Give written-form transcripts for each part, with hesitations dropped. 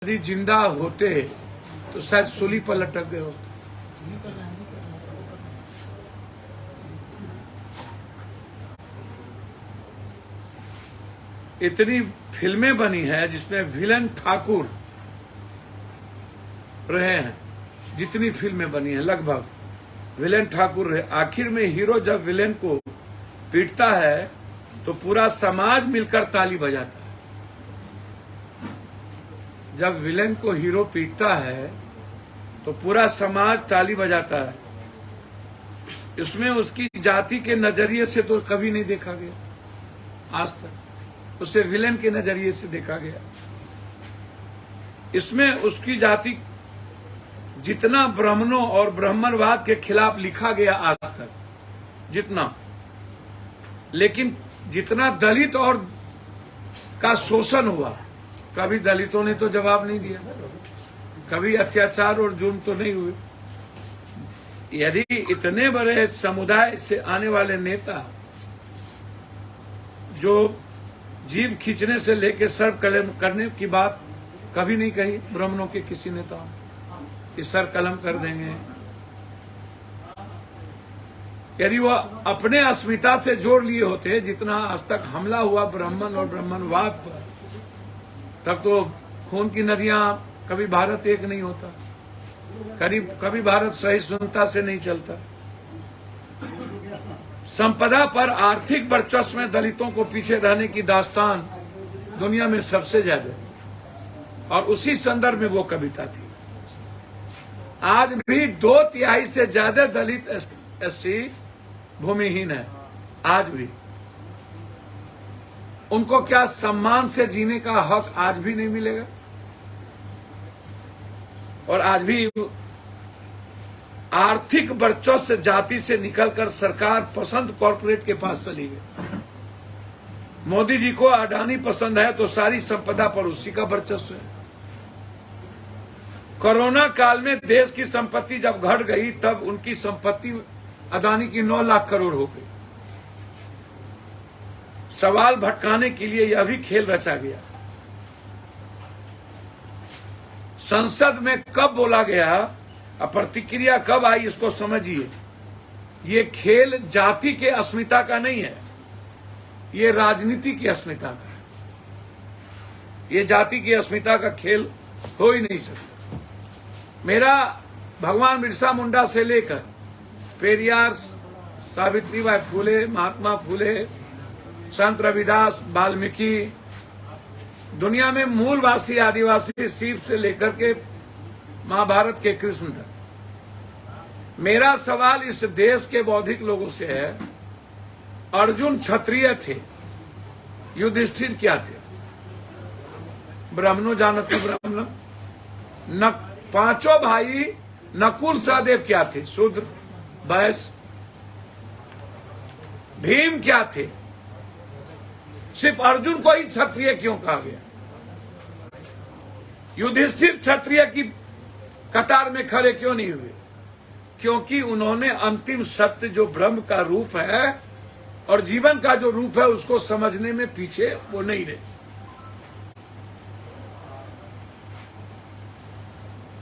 यदि जिंदा होते तो शायद सूली पर लटक गए होते। इतनी फिल्में बनी है जिसमें विलेन ठाकुर रहे हैं, जितनी फिल्में बनी हैं लगभग विलेन ठाकुर रहे। आखिर में हीरो जब विलेन को पीटता है तो पूरा समाज मिलकर ताली बजाता है। जब विलेन को हीरो पीटता है तो पूरा समाज ताली बजाता है। इसमें उसकी जाति के नजरिए से तो कभी नहीं देखा गया आज तक, उसे विलेन के नजरिए से देखा गया। इसमें उसकी जाति जितना ब्राह्मणों और ब्राह्मणवाद के खिलाफ लिखा गया आज तक जितना, लेकिन जितना दलित और का शोषण हुआ, कभी दलितों ने तो जवाब नहीं दिया, कभी अत्याचार और जुर्म तो नहीं हुए। यदि इतने बड़े समुदाय से आने वाले नेता जो जीभ खींचने से लेकर सर कलम करने की बात कभी नहीं कही ब्राह्मणों के किसी नेता कि सर कलम कर देंगे, यदि वह अपने अस्मिता से जोड़ लिए होते जितना आज तक हमला हुआ ब्राह्मण और ब्राह्मणवाद पर, तब तो खून की नदियां कभी भारत एक नहीं होता, कभी भारत सहिष्णुता से नहीं चलता। संपदा पर आर्थिक वर्चस्व में दलितों को पीछे रहने की दास्तान दुनिया में सबसे ज्यादा, और उसी संदर्भ में वो कविता थी। आज भी 2/3 से ज्यादा दलित एससी भूमिहीन है। आज भी उनको क्या सम्मान से जीने का हक आज भी नहीं मिलेगा? और आज भी आर्थिक वर्चस्व जाति से निकलकर सरकार पसंद कॉरपोरेट के पास चली गई। मोदी जी को अडानी पसंद है तो सारी संपदा पर उसी का वर्चस्व है। कोरोना काल में देश की संपत्ति जब घट गई तब उनकी संपत्ति अदानी की 9 लाख करोड़ हो गई। सवाल भटकाने के लिए यह भी खेल रचा गया। संसद में कब बोला गया और प्रतिक्रिया कब आई, इसको समझिए। ये खेल जाति के अस्मिता का नहीं है, ये राजनीति की अस्मिता का है। ये जाति की अस्मिता का खेल हो ही नहीं सकता। मेरा भगवान बिरसा मुंडा से लेकर पेरियार, सावित्रीबाई फुले, महात्मा फुले, संत रविदास, वाल्मीकि, दुनिया में मूलवासी आदिवासी शिव से लेकर के महाभारत के कृष्ण तक, मेरा सवाल इस देश के बौद्धिक लोगों से है। अर्जुन क्षत्रिय थे, युधिष्ठिर क्या थे? ब्राह्मणों जानती ब्राह्मण। न 5 भाई नकुल सहदेव क्या थे? शूद्र वैश्य। भीम क्या थे? सिर्फ अर्जुन को ही क्षत्रिय क्यों कहा गया? युधिष्ठिर क्षत्रिय की कतार में खड़े क्यों नहीं हुए? क्योंकि उन्होंने अंतिम सत्य जो ब्रह्म का रूप है और जीवन का जो रूप है उसको समझने में पीछे वो नहीं रहे।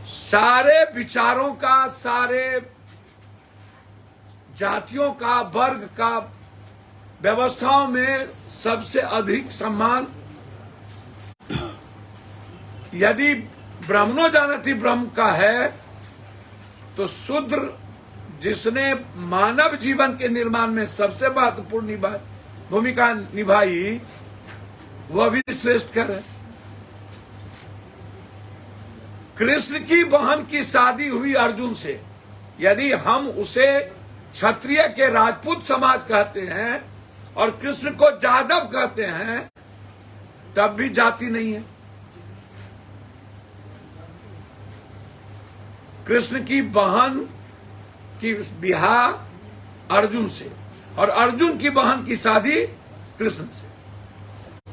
सारे विचारों का, सारे जातियों का, वर्ग का, व्यवस्थाओं में सबसे अधिक सम्मान यदि ब्राह्मणों जानती ब्रह्म का है तो शूद्र, जिसने मानव जीवन के निर्माण में सबसे महत्वपूर्ण भूमिका निभाई, वह भी श्रेष्ठ कर है। कृष्ण की बहन की शादी हुई अर्जुन से, यदि हम उसे क्षत्रिय के राजपूत समाज कहते हैं और कृष्ण को जादव कहते हैं, तब भी जाति नहीं है। कृष्ण की बहन की बियाह अर्जुन से और अर्जुन की बहन की शादी कृष्ण से,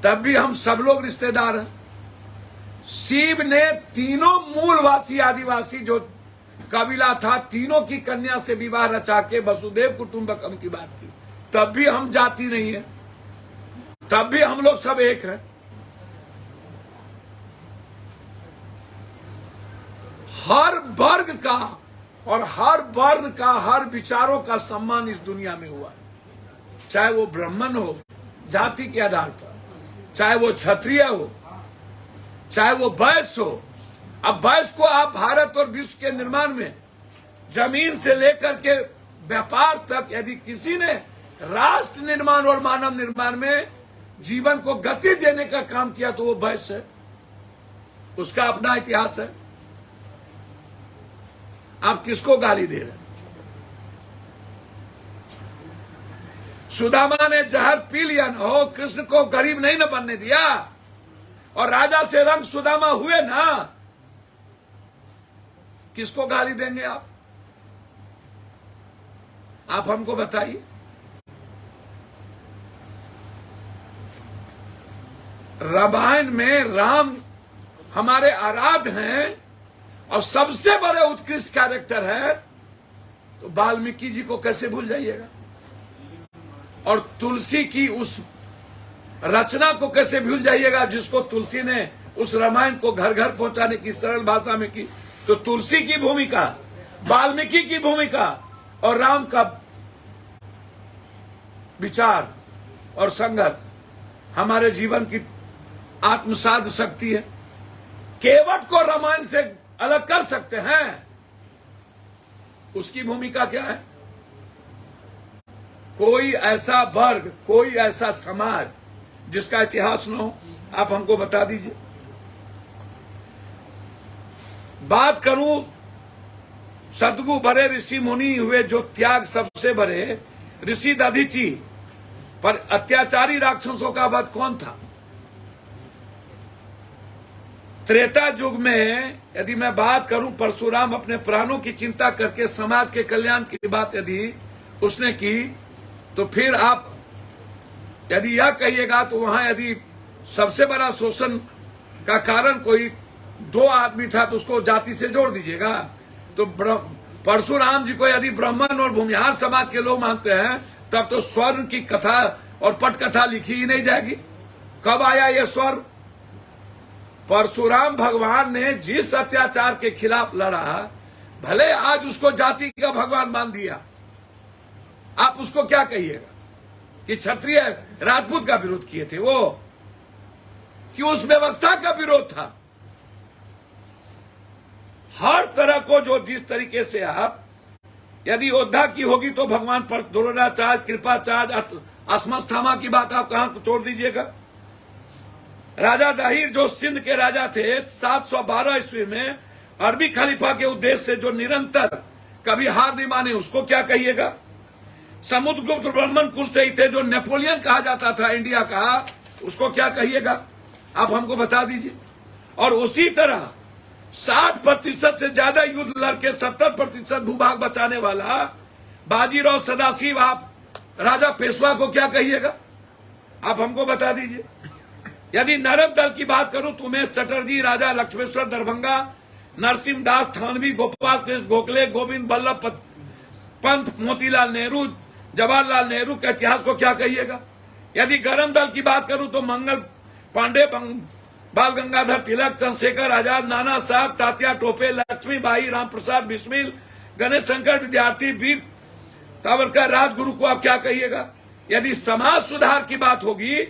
तब भी हम सब लोग रिश्तेदार हैं। शिव ने तीनों मूलवासी आदिवासी जो कबीला था, तीनों की कन्या से विवाह रचा के वसुदेव कुटुंबकम की बात की, तब भी हम जाति नहीं है, तब भी हम लोग सब एक हैं। हर वर्ग का और हर वर्ण का, हर विचारों का सम्मान इस दुनिया में हुआ है। चाहे वो ब्राह्मण हो जाति के आधार पर, चाहे वो क्षत्रिय हो, चाहे वो वैश्य हो। अब वैश्य को आप भारत और विश्व के निर्माण में जमीन से लेकर के व्यापार तक यदि किसी ने राष्ट्र निर्माण और मानव निर्माण में जीवन को गति देने का काम किया तो वो वैश्य है, उसका अपना इतिहास है। आप किसको गाली दे रहे हैं? सुदामा ने जहर पी लिया न हो, कृष्ण को गरीब नहीं न बनने दिया, और राजा से रंग सुदामा हुए ना, किसको गाली देंगे आप? आप हमको बताइए। रामायण में राम हमारे आराध्य हैं और सबसे बड़े उत्कृष्ट कैरेक्टर है, तो वाल्मीकि जी को कैसे भूल जाइएगा? और तुलसी की उस रचना को कैसे भूल जाइएगा जिसको तुलसी ने उस रामायण को घर घर पहुंचाने की सरल भाषा में की? तो तुलसी की भूमिका, वाल्मीकि की भूमिका और राम का विचार और संघर्ष हमारे जीवन की आत्मसाध शक्ति है। केवट को रामायण से अलग कर सकते हैं, उसकी भूमिका क्या है? कोई ऐसा वर्ग, कोई ऐसा समाज जिसका इतिहास न हो, आप हमको बता दीजिए। बात करूं सतगु बड़े ऋषि मुनि हुए, जो त्याग सबसे बड़े ऋषि दधीचि पर अत्याचारी राक्षसों का वध कौन था? त्रेता युग में यदि मैं बात करूं, परशुराम अपने प्राणों की चिंता करके समाज के कल्याण की बात यदि उसने की, तो फिर आप यदि यह कहिएगा तो वहां यदि सबसे बड़ा शोषण का कारण कोई दो आदमी था तो उसको जाति से जोड़ दीजिएगा। तो परशुराम जी को यदि ब्राह्मण और भूमिहार समाज के लोग मानते हैं, तब तो स्वर्ण की कथा और पटकथा लिखी ही नहीं जाएगी। कब आया ये स्वर्ण? परशुराम भगवान ने जिस अत्याचार के खिलाफ लड़ा, भले आज उसको जाति का भगवान मान दिया, आप उसको क्या कहिएगा कि क्षत्रिय राजपूत का विरोध किए थे वो, कि उस व्यवस्था का विरोध था। हर तरह को जो जिस तरीके से आप यदि योद्धा की होगी तो भगवान पर द्रोणाचार्य, कृपाचार्य, अस्मस्थामा की बात आप कहां छोड़ दीजिएगा। राजा दाहिर जो सिंध के राजा थे 712 ईस्वी में, अरबी खलीफा के उद्देश्य से जो निरंतर कभी हार नहीं माने, उसको क्या कहिएगा। समुद्रगुप्त ब्राह्मण कुल से ही थे, जो नेपोलियन कहा जाता था इंडिया का, उसको क्या कहिएगा? आप हमको बता दीजिए। और उसी तरह 60% से ज्यादा युद्ध लड़के 70% भूभाग बचाने वाला बाजीराव सदाशिव, आप राजा पेशवा को क्या कहिएगा? आप हमको बता दीजिए। यदि नरम दल की बात करूं तो उमेश चटर्जी, राजा लक्ष्मेश्वर दरभंगा, नरसिंहदास थानवी, गोपाल कृष्ण गोखले, गोविंद बल्लभ पंत, मोतीलाल नेहरू, जवाहरलाल नेहरू के इतिहास को क्या कहिएगा। यदि गरम दल की बात करूं तो मंगल पांडे, बाल गंगाधर तिलक, चंद्रशेखर आजाद, नाना साहब, तात्या टोपे, लक्ष्मीबाई, राम प्रसाद बिस्मिल, गणेश शंकर विद्यार्थी, वीर सावरकर, राजगुरु को आप क्या कहिएगा। यदि समाज सुधार की बात होगी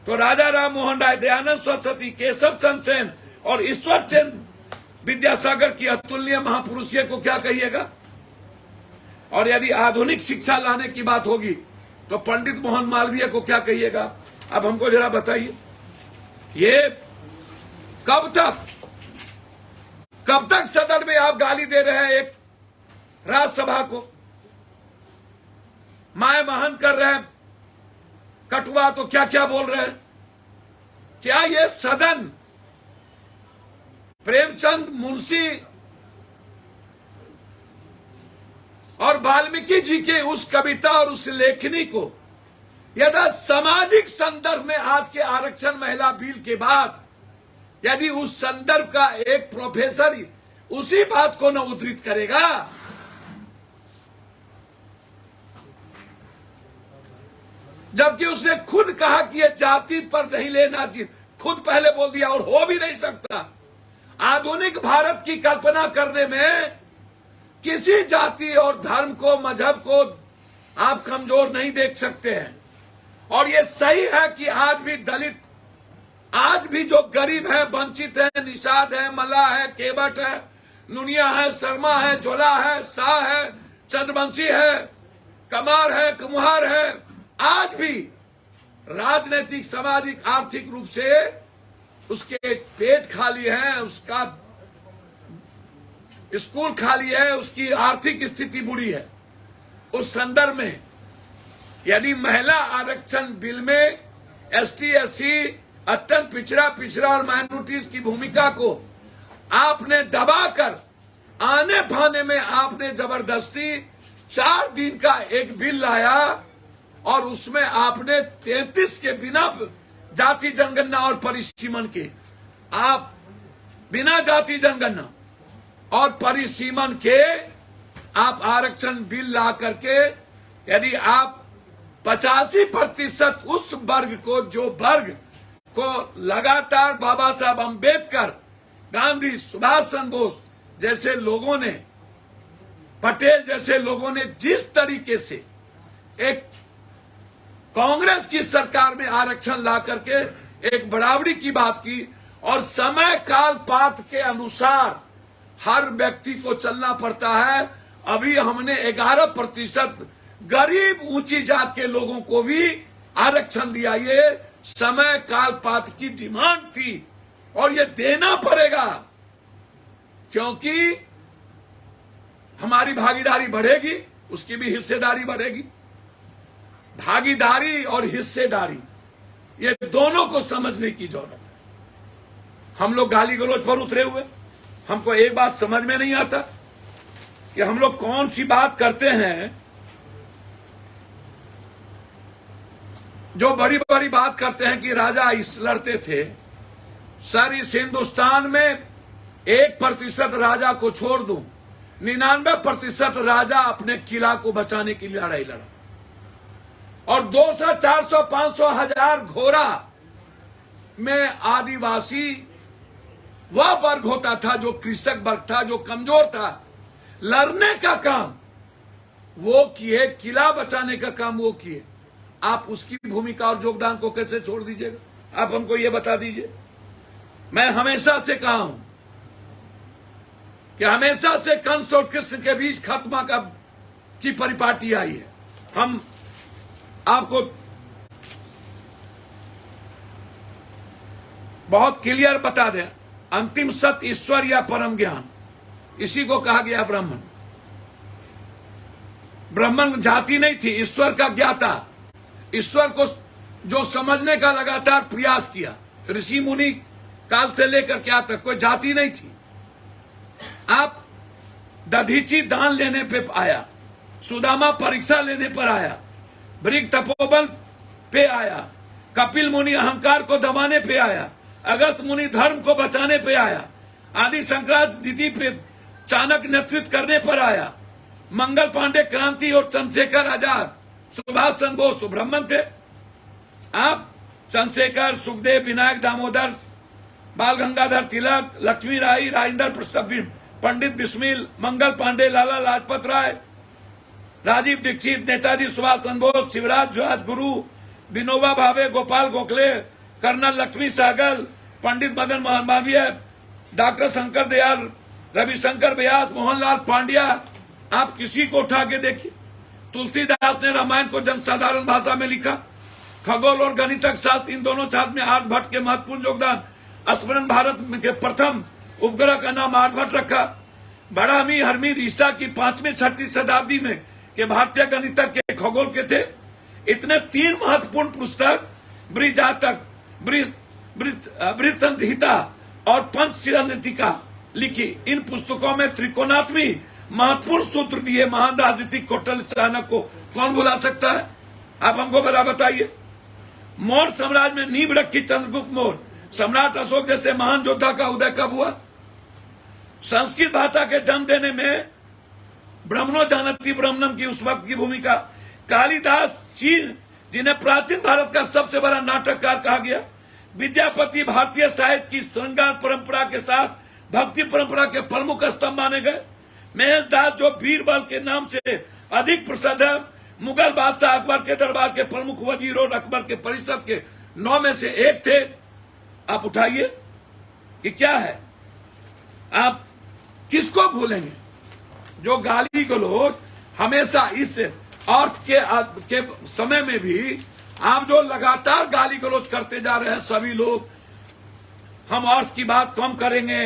तो राजा राम मोहन राय, दयानंद सरस्वती, केशव चंद्र सेन और ईश्वर चंद्र विद्यासागर की अतुलनीय महापुरुषिया को क्या कहिएगा। और यदि आधुनिक शिक्षा लाने की बात होगी तो पंडित मोहन मालवीय को क्या कहिएगा। अब हमको जरा बताइए, ये कब तक सदन में आप गाली दे रहे हैं एक राज्यसभा को, माय महन कर रहे हैं कटुआ, तो क्या क्या बोल रहे हैं। क्या ये सदन प्रेमचंद, मुंशी और वाल्मीकि जी के उस कविता और उस लेखनी को यदि सामाजिक संदर्भ में आज के आरक्षण महिला बिल के बाद यदि उस संदर्भ का एक प्रोफेसर उसी बात को न उद्धृत करेगा, जबकि उसने खुद कहा कि यह जाति पर नहीं लेना चाहिए, खुद पहले बोल दिया और हो भी नहीं सकता। आधुनिक भारत की कल्पना करने में किसी जाति और धर्म को, मजहब को आप कमजोर नहीं देख सकते हैं। और ये सही है कि आज भी दलित, आज भी जो गरीब है, वंचित है, निषाद है, मल्लाह है, केवट है, नुनिया है, शर्मा है, झोला है, शाह है, चंद्रवंशी है, कमार है, कुम्हार है, आज भी राजनीतिक, सामाजिक, आर्थिक रूप से उसके पेट खाली है, उसका स्कूल खाली है, उसकी आर्थिक स्थिति बुरी है। उस संदर्भ में यदि महिला आरक्षण बिल में एसटी, एससी, अत्यंत पिछड़ा और माइनॉरिटीज की भूमिका को आपने दबाकर आने फाने में आपने जबरदस्ती 4 दिन का एक बिल लाया और उसमें आपने 33 के बिना जाति जनगणना और परिसीमन के, आप बिना जाति जनगणना और परिसीमन के आप आरक्षण बिल ला करके यदि आप 85% उस वर्ग को, जो वर्ग को लगातार बाबा साहब अम्बेडकर, गांधी, सुभाष चंद्र बोस जैसे लोगों ने, पटेल जैसे लोगों ने जिस तरीके से एक कांग्रेस की सरकार में आरक्षण ला करके एक बराबरी की बात की और समय काल पात्र के अनुसार हर व्यक्ति को चलना पड़ता है। अभी हमने 11% गरीब ऊंची जात के लोगों को भी आरक्षण दिया। ये समय काल पात्र की डिमांड थी और ये देना पड़ेगा, क्योंकि हमारी भागीदारी बढ़ेगी, उसकी भी हिस्सेदारी बढ़ेगी। भागीदारी और हिस्सेदारी ये दोनों को समझने की जरूरत है। हम लोग गाली गलौज पर उतरे हुए, हमको एक बात समझ में नहीं आता कि हम लोग कौन सी बात करते हैं, जो बड़ी बड़ी बात करते हैं कि राजा इस लड़ते थे। सर, इस हिंदुस्तान में 1% राजा को छोड़ दूं, 99% राजा अपने किला को बचाने की लड़ाई लड़ा और 200, 400, 500, 1000 घोड़ा में आदिवासी वह वर्ग होता था जो कृषक वर्ग था, जो कमजोर था। लड़ने का काम वो किए, किला बचाने का काम वो किए। आप उसकी भूमिका और योगदान को कैसे छोड़ दीजिएगा? आप हमको ये बता दीजिए। मैं हमेशा से कहा हूं कि हमेशा से कंस और कृष्ण के बीच खात्मा की परिपाटी आई है। हम आपको बहुत क्लियर बता दें, अंतिम सत्य ईश्वर या परम ज्ञान, इसी को कहा गया ब्राह्मण। ब्राह्मण जाति नहीं थी, ईश्वर का ज्ञाता, ईश्वर को जो समझने का लगातार प्रयास किया। ऋषि मुनि काल से लेकर क्या तक कोई जाति नहीं थी। आप दधीची दान लेने पे आया, सुदामा परीक्षा लेने पर आया, भृग तपोबल पे आया, कपिल मुनि अहंकार को दबाने पे आया, अगस्त मुनि धर्म को बचाने पे आया, आदि शंकराचार्य पे चाणक्य नेतृत्व करने पर आया, मंगल पांडे क्रांति और चंद्रशेखर आजाद, सुभाष चंद्र बोस तो ब्राह्मण थे। आप चंद्रशेखर, सुखदेव, विनायक दामोदर, बाल गंगाधर तिलक, लक्ष्मी राय, राजेंद्र प्रसाद, पंडित बिस्मिल, मंगल पांडे, लाला लाजपत राय, राजीव दीक्षित, नेताजी सुभाष चंद्र बोस, शिवराज राजगुरु, विनोबा भावे, गोपाल गोखले, कर्नल लक्ष्मी सहगल, पंडित मदन मोहन मालवीय, डॉक्टर शंकर दयाल, रविशंकर व्यास, मोहनलाल पांड्या। आप किसी को उठा के देखिए। तुलसीदास ने रामायण को जनसाधारण भाषा में लिखा। खगोल और गणितक शास्त्र, इन दोनों छात्र में आर्यभट्ट के महत्वपूर्ण योगदान। स्मरण भारत के प्रथम उपग्रह का नाम आर्यभट्ट रखा। बड़ामी हरमीर ईसा की 5वीं 6वीं शताब्दी में के भारतीय गणितक के खगोल के थे। इतने 3 महत्वपूर्ण पुस्तक ब्रिजातक, बृहत संहिता और पंचशिलानीतिका लिखी। इन पुस्तकों में त्रिकोणात्मी महत्वपूर्ण सूत्र दिए महान राजनीतिक कौशल चाणक्य को कौन भुला सकता है? आप हमको बताइए। मौर्य साम्राज्य में नींव रखी चंद्रगुप्त मौर्य, सम्राट अशोक जैसे महान योद्धा का उदय कब हुआ? संस्कृत भाषा के जन्म देने में ब्राह्मणों जानती ब्राह्मणम की उस वक्त की भूमिका। कालिदास चीन, जिन्हें प्राचीन भारत का सबसे बड़ा नाटककार कहा गया। विद्यापति भारतीय साहित्य की श्रृंगार परंपरा के साथ भक्ति परंपरा के प्रमुख स्तंभ माने गए। महेश दास जो बीरबल के नाम से अधिक प्रसिद्ध है, मुगल बादशाह अकबर के दरबार के प्रमुख वजीर और अकबर के परिषद के 9 में से एक थे। आप उठाइए कि क्या है, आप किसको भूलेंगे? जो गाली गलौज हमेशा इस अर्थ के समय में भी आप जो लगातार गाली गलौज करते जा रहे हैं सभी लोग, हम अर्थ की बात कम करेंगे।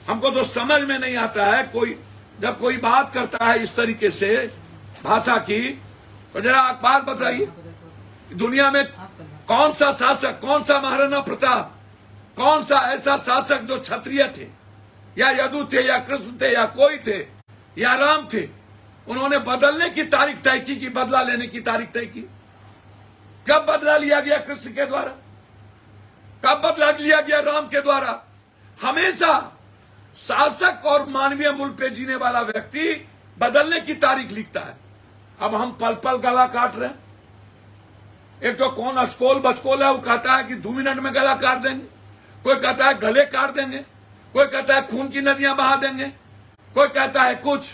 हमको तो समझ में नहीं आता है, जब कोई बात करता है इस तरीके से भाषा की, तो जरा आप बात बताइए, दुनिया में कौन सा शासक, कौन सा महाराणा प्रताप, कौन सा ऐसा शासक जो क्षत्रिय थे या यदु थे या कृष्ण थे या कोई थे या राम थे, उन्होंने बदलने की तारीख तय की कि बदला लेने की तारीख तय की? कब बदला लिया गया कृष्ण के द्वारा? कब बदला लिया गया राम के द्वारा? हमेशा शासक और मानवीय मूल पे जीने वाला व्यक्ति बदलने की तारीख लिखता है। अब हम पल पल गला काट रहे हैं। एक तो कौन अचकोल बचकोल है, वो कहता है कि 2 मिनट में गला काट देंगे, कोई कहता है गले काट देंगे, कोई कहता है खून की नदियां बहा देंगे, कोई कहता है कुछ,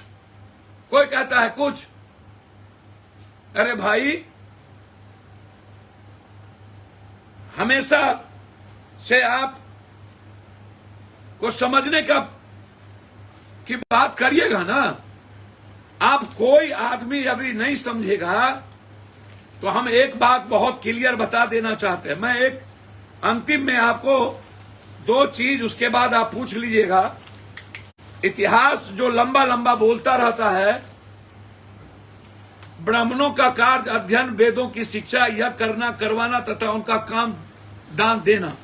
कोई कहता है कुछ। अरे भाई, हमेशा से आप को समझने की बात करिएगा ना। आप कोई आदमी अभी नहीं समझेगा तो हम एक बात बहुत क्लियर बता देना चाहते हैं। मैं एक अंतिम में आपको 2 चीज, उसके बाद आप पूछ लीजिएगा। इतिहास जो लंबा लंबा बोलता रहता है, ब्राह्मणों का कार्य अध्ययन, वेदों की शिक्षा, यह करना करवाना तथा उनका काम दान देना।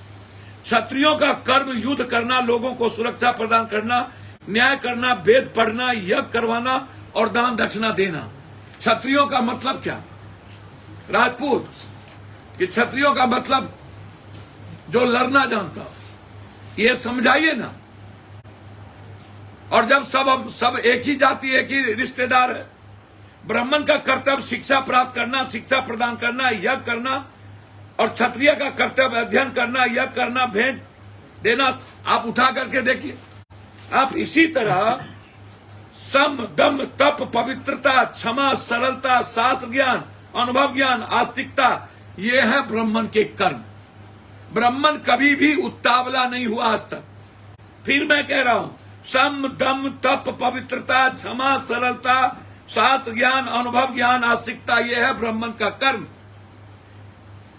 क्षत्रियों का कर्म युद्ध करना, लोगों को सुरक्षा प्रदान करना, न्याय करना, वेद पढ़ना, यज्ञ करवाना और दान दक्षिणा देना। क्षत्रियों का मतलब क्या? राजपूत कि क्षत्रियों का मतलब जो लड़ना जानता, ये समझाइए ना। और जब सब एक ही जाति, एक ही रिश्तेदार है, ब्राह्मण का कर्तव्य शिक्षा प्राप्त करना, शिक्षा प्रदान करना, यज्ञ करना, और क्षत्रिय का कर्तव्य अध्ययन करना, यज्ञ करना, भेंट देना। आप उठा करके देखिए। आप इसी तरह सम, दम, तप, पवित्रता, क्षमा, सरलता, शास्त्र ज्ञान, अनुभव ज्ञान, आस्तिकता, ये है ब्राह्मण के कर्म। ब्राह्मण कभी भी उतावला नहीं हुआ आज तक। फिर मैं कह रहा हूं, सम, दम, तप, पवित्रता, क्षमा, सरलता, शास्त्र ज्ञान, अनुभव ज्ञान, आस्तिकता, ये है ब्राह्मण का कर्म।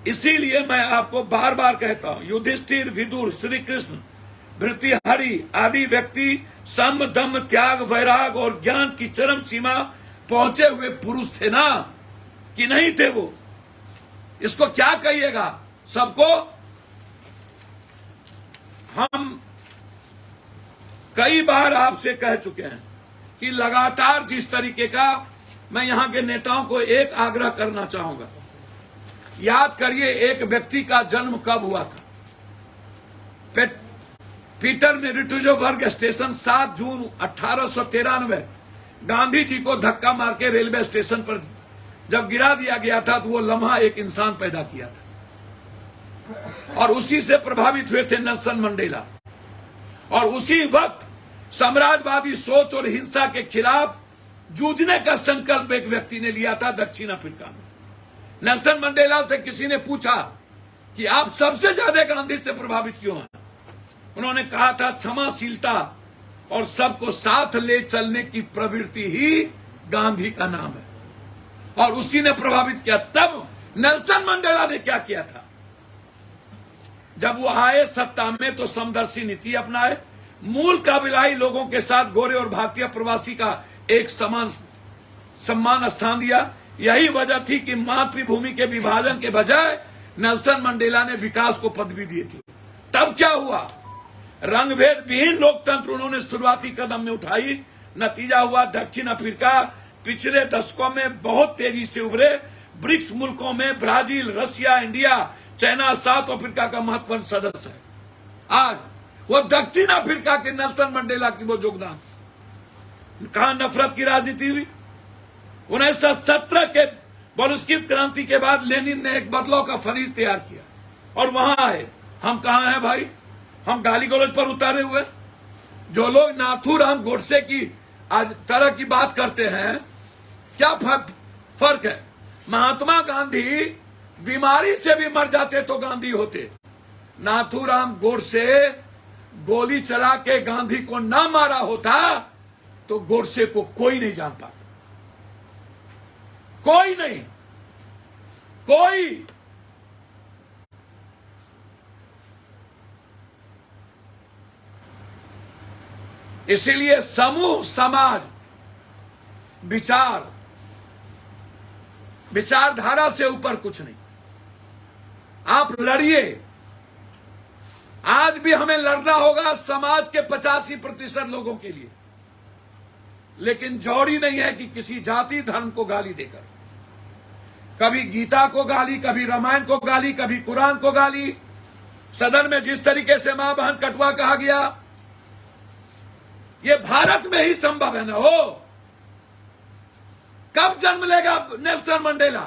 इसीलिए मैं आपको बार बार कहता हूं, युधिष्ठिर, विदुर, श्री कृष्ण, भृतृहरि आदि व्यक्ति सम, दम, त्याग, वैराग और ज्ञान की चरम सीमा पहुंचे हुए पुरुष थे ना, कि नहीं थे वो? इसको क्या कहिएगा? सबको हम कई बार आपसे कह चुके हैं कि लगातार जिस तरीके का, मैं यहां के नेताओं को एक आग्रह करना चाहूंगा, याद करिए एक व्यक्ति का जन्म कब हुआ था। पीटर में रिटुजोबर्ग स्टेशन 7 जून 1893 गांधी जी को धक्का मार के रेलवे स्टेशन पर जब गिरा दिया गया था, तो वो लम्हा एक इंसान पैदा किया था। और उसी से प्रभावित हुए थे नेल्सन मंडेला। और उसी वक्त साम्राज्यवादी सोच और हिंसा के खिलाफ जूझने का संकल्प एक व्यक्ति ने लिया था दक्षिण अफ्रीका में। नेल्सन मंडेला से किसी ने पूछा कि आप सबसे ज्यादा गांधी से प्रभावित क्यों हैं? उन्होंने कहा था, क्षमाशीलता और सबको साथ ले चलने की प्रवृत्ति ही गांधी का नाम है। और उसी ने प्रभावित किया। तब नेल्सन मंडेला ने क्या किया था? जब वो आए सत्ता में तो समदर्शी नीति अपनाए, मूल काबिलाई लोगों के साथ गोरे और भारतीय प्रवासी का एक समान सम्मान स्थान दिया। यही वजह थी कि मातृभूमि के विभाजन के बजाय नेल्सन मंडेला ने विकास को पदवी दी थी। तब क्या हुआ? रंगभेद विहीन लोकतंत्र उन्होंने शुरुआती कदम में उठाई। नतीजा हुआ दक्षिण अफ्रीका पिछले दशकों में बहुत तेजी से उभरे। ब्रिक्स मुल्कों में Brazil, Russia, India, China, south Africa का महत्वपूर्ण सदस्य है। आज वो दक्षिण अफ्रीका के नेल्सन मंडेला की वो योगदान, कहां नफरत की राजनीति हुई। 1917 के बोल्शेविक क्रांति के बाद लेनिन ने एक बदलाव का फरीज तैयार किया और वहां आए। हम कहां हैं भाई? हम गाली गलौज पर उतारे हुए। जो लोग नाथूराम गोडसे की आज तरह की बात करते हैं, क्या फर्क है? महात्मा गांधी बीमारी से भी मर जाते तो गांधी होते। नाथूराम गोडसे गोली चला के गांधी को ना मारा होता तो गोडसे को कोई नहीं जान पाता, कोई नहीं, कोई। इसीलिए समूह, समाज, विचारधारा से ऊपर कुछ नहीं। आप लड़िए, आज भी हमें लड़ना होगा समाज के 85% लोगों के लिए, लेकिन जौड़ी नहीं है कि किसी जाति धर्म को गाली देकर, कभी गीता को गाली, कभी रामायण को गाली, कभी कुरान को गाली। सदन में जिस तरीके से मां बहन कटवा कहा गया, ये भारत में ही संभव है ना हो। कब जन्म लेगा नेल्सन मंडेला?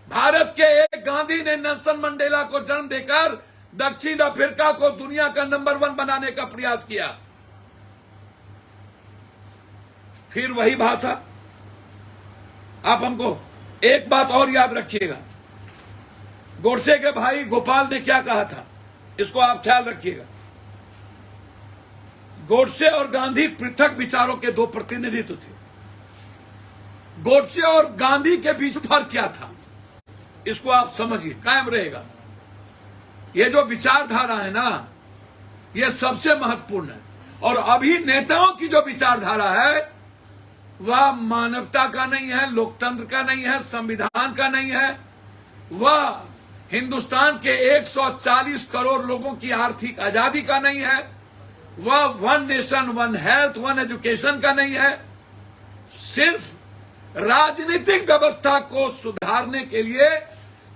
भारत के एक गांधी ने नेल्सन मंडेला को जन्म देकर दक्षिण अफ्रीका को दुनिया का नंबर 1 बनाने का प्रयास किया। फिर वही भाषा। आप हमको एक बात और याद रखिएगा, गोडसे के भाई गोपाल ने क्या कहा था, इसको आप ख्याल रखिएगा। गोडसे और गांधी पृथक विचारों के दो प्रतिनिधित्व थे। गोडसे और गांधी के बीच फर्क क्या था, इसको आप समझिए, कायम रहेगा। ये जो विचारधारा है ना, ये सबसे महत्वपूर्ण है। और अभी नेताओं की जो विचारधारा है वह मानवता का नहीं है, लोकतंत्र का नहीं है, संविधान का नहीं है, वह हिंदुस्तान के 140 करोड़ लोगों की आर्थिक आजादी का नहीं है, वह 1 नेशन 1 हेल्थ 1 एजुकेशन का नहीं है। सिर्फ राजनीतिक व्यवस्था को सुधारने के लिए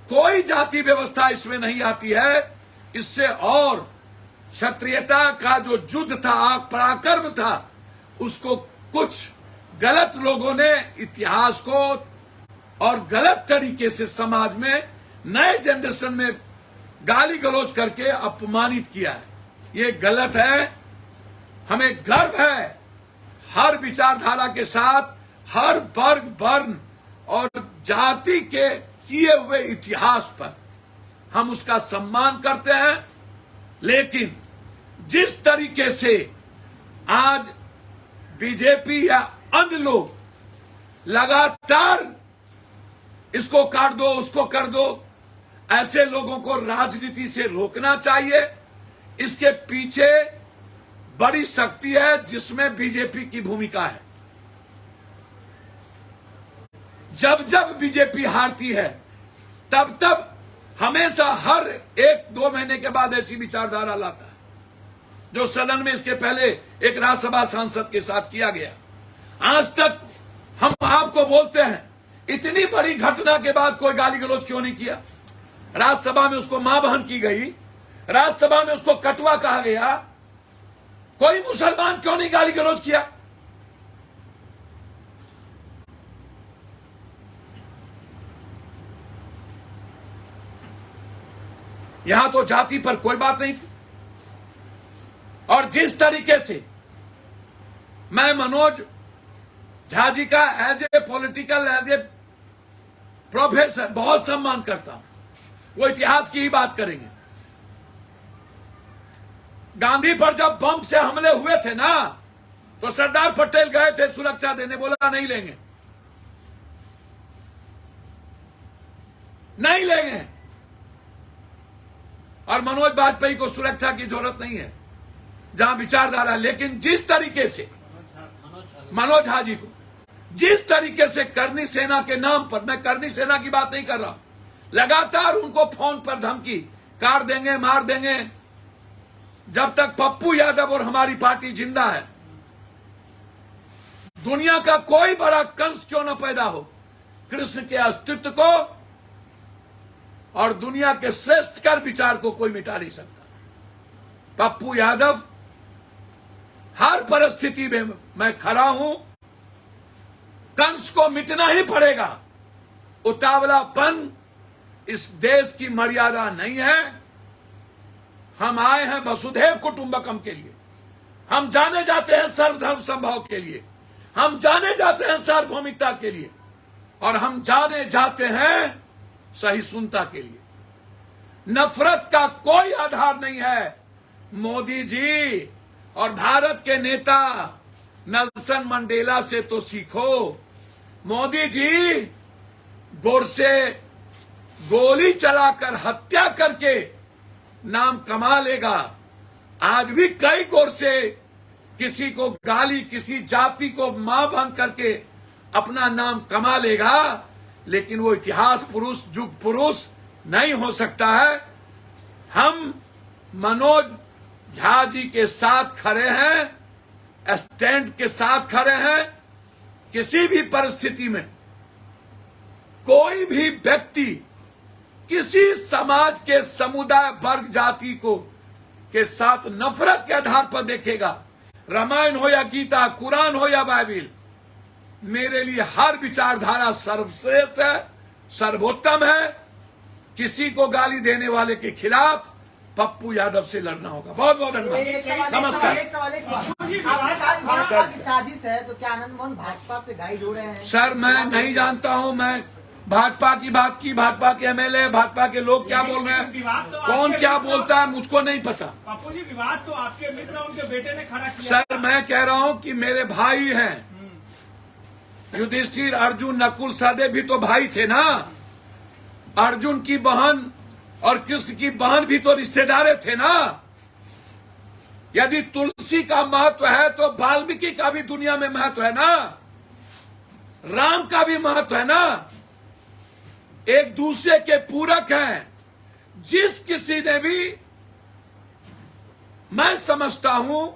कोई जाति व्यवस्था इसमें नहीं आती है। इससे और क्षत्रियता का जो युद्ध था, पराक्रम था, उसको कुछ गलत लोगों ने इतिहास को और गलत तरीके से समाज में नए जनरेशन में गाली गलौज करके अपमानित किया है। ये गलत है। हमें गर्व है हर विचारधारा के साथ, हर वर्ग, वर्ण और जाति के किए हुए इतिहास पर हम उसका सम्मान करते हैं। लेकिन जिस तरीके से आज बीजेपी या अन्य लोग लगातार इसको काट दो, उसको कर दो, ऐसे लोगों को राजनीति से रोकना चाहिए। इसके पीछे बड़ी शक्ति है जिसमें बीजेपी की भूमिका है। जब जब बीजेपी हारती है तब तब हमेशा हर 1-2 महीने के बाद ऐसी विचारधारा लाता है, जो सदन में इसके पहले एक राज्यसभा सांसद के साथ किया गया। आज तक हम आपको बोलते हैं, इतनी बड़ी घटना के बाद कोई गाली गलौज क्यों नहीं किया? राज्यसभा में उसको मां बहन की गई, राज्यसभा में उसको कटवा कहा गया, कोई मुसलमान क्यों नहीं गाली गलौज किया? यहां तो जाति पर कोई बात नहीं थी। और जिस तरीके से मैं मनोज झा जी का as a political, as a professor बहुत सम्मान करता हूं, वो इतिहास की ही बात करेंगे। गांधी पर जब बम से हमले हुए थे ना, तो सरदार पटेल गए थे सुरक्षा देने, बोला नहीं लेंगे, नहीं लेंगे। और मनोज वाजपेयी को सुरक्षा की जरूरत नहीं है जहां विचारधारा। लेकिन जिस तरीके से मनोज झा जी को, जिस तरीके से करनी सेना के नाम पर, मैं करनी सेना की बात नहीं कर रहा, लगातार उनको फोन पर धमकी, काट देंगे, मार देंगे, जब तक पप्पू यादव और हमारी पार्टी जिंदा है। दुनिया का कोई बड़ा कंस क्यों न पैदा हो, कृष्ण के अस्तित्व को और दुनिया के श्रेष्ठ कर विचार को कोई मिटा नहीं सकता। पप्पू यादव हर परिस्थिति में मैं खड़ा हूं, कंस को मिटना ही पड़ेगा। उतावलापन इस देश की मर्यादा नहीं है। हम आए हैं वसुधैव कुटुंबकम के लिए, हम जाने जाते हैं सर्वधर्म संभाव के लिए, हम जाने जाते हैं सार्वभौमिकता के लिए, और हम जाने जाते हैं सहिष्णुता के लिए। नफरत का कोई आधार नहीं है। मोदी जी और भारत के नेता नेल्सन मंडेला से तो सीखो। मोदी जी गोरसे गोली चलाकर हत्या करके नाम कमा लेगा। आज भी कई गोरसे किसी को गाली, किसी जाति को मां भंग करके अपना नाम कमा लेगा, लेकिन वो इतिहास पुरुष, युग पुरुष नहीं हो सकता है। हम मनोज झा जी के साथ खड़े हैं, स्टैंड के साथ खड़े हैं। किसी भी परिस्थिति में कोई भी व्यक्ति किसी समाज के समुदाय, वर्ग, जाति को के साथ नफरत के आधार पर देखेगा, रामायण हो या गीता, कुरान हो या बाइबिल, मेरे लिए हर विचारधारा सर्वश्रेष्ठ है, सर्वोत्तम है। किसी को गाली देने वाले के खिलाफ पप्पू यादव से लड़ना होगा। बहुत बहुत धन्यवाद। नमस्कार। एक सवाल आपने कहा भाजपा की साजिश है, तो क्या आनंद मोहन भाजपा से गाड़ी जोड़ रहे हैं? सर, मैं नहीं जानता हूं। मैं भाजपा की बात की, भाजपा के एमएलए, भाजपा के लोग क्या बोल रहे हैं, कौन क्या बोलता है, मुझको नहीं पता। पप्पू जी, विवाद तो आपके मित्र उनके बेटे ने खड़ा किया। सर, मैं कह रहा हूं कि मेरे भाई हैं युधिष्ठिर, अर्जुन, नकुल, सहदेव भी तो भाई थे ना। अर्जुन की बहन और कृष्ण की बहन भी तो रिश्तेदार थे ना। यदि तुलसी का महत्व है तो वाल्मीकि का भी दुनिया में महत्व है ना, राम का भी महत्व है ना। एक दूसरे के पूरक हैं। जिस किसी ने भी, मैं समझता हूं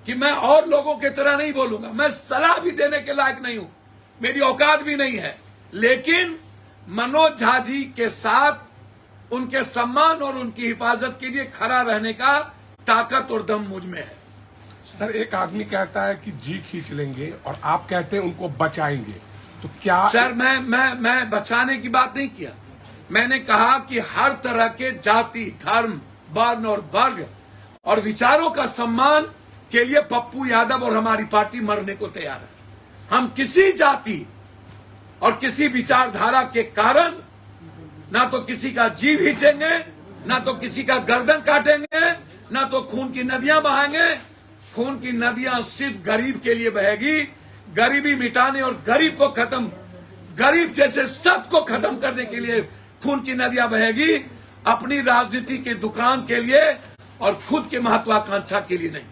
कि मैं और लोगों की तरह नहीं बोलूंगा, मैं सलाह भी देने के लायक नहीं हूं, मेरी औकात भी नहीं है, लेकिन मनोज झा जी के साथ उनके सम्मान और उनकी हिफाजत के लिए खड़ा रहने का ताकत और दम मुझ में है। सर, एक आदमी कहता है कि जी खींच लेंगे और आप कहते हैं उनको बचाएंगे, तो क्या? सर, मैं बचाने की बात नहीं किया। मैंने कहा कि हर तरह के जाति, धर्म, वर्ण और वर्ग और विचारों का सम्मान के लिए पप्पू यादव और हमारी पार्टी मरने को तैयार है। हम किसी जाति और किसी विचारधारा के कारण ना तो किसी का जी खींचेंगे, ना तो किसी का गर्दन काटेंगे, ना तो खून की नदियां बहाएंगे। खून की नदियां सिर्फ गरीब के लिए बहेगी। गरीबी मिटाने और गरीब जैसे सब को खत्म करने के लिए खून की नदियां बहेगी, अपनी राजनीति के दुकान के लिए और खुद के महत्वाकांक्षा के लिए नहीं।